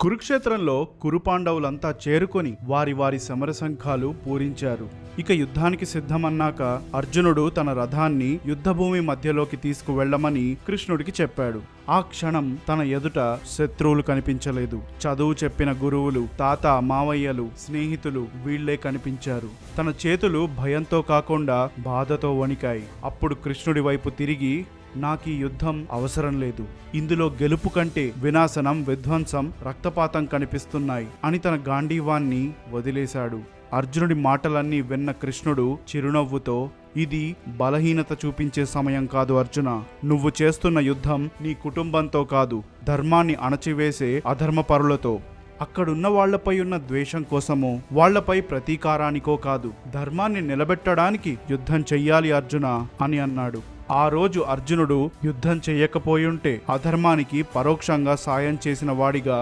కురుక్షేత్రంలో కురుపాండవులంతా చేరుకొని వారి వారి సమర శంఖాలు పూరించారు. ఇక యుద్ధానికి సిద్ధమన్నాక అర్జునుడు తన రథాన్ని యుద్ధభూమి మధ్యలోకి తీసుకువెళ్లమని కృష్ణుడికి చెప్పాడు. ఆ క్షణం తన ఎదుట శత్రువులు కనిపించలేదు. చదువు చెప్పిన గురువులు, తాత, మావయ్యలు, స్నేహితులు వీళ్లే కనిపించారు. తన చేతులు భయంతో కాకుండా బాధతో వణికాయి. అప్పుడు కృష్ణుడి వైపు తిరిగి, నాకీ యుద్ధం అవసరం లేదు. ఇందులో గెలుపు కంటే వినాశనం, విధ్వంసం, రక్తపాతం కనిపిస్తున్నాయి అని తన గాంధీవాన్ని వదిలేశాడు. అర్జునుడి మాటలన్నీ విన్న కృష్ణుడు చిరునవ్వుతో, ఇది బలహీనత చూపించే సమయం కాదు అర్జున. నువ్వు చేస్తున్న యుద్ధం నీ కుటుంబంతో కాదు, ధర్మాన్ని అణచివేసే అధర్మపరులతో. అక్కడున్న వాళ్లపై ఉన్న ద్వేషం కోసమో, వాళ్లపై ప్రతీకారానికో కాదు, ధర్మాన్ని నిలబెట్టడానికి యుద్ధం చెయ్యాలి అర్జున అని అన్నాడు. ఆ రోజు అర్జునుడు యుద్ధం చెయ్యకపోయుంటే అధర్మానికి పరోక్షంగా సాయం చేసిన వాడిగా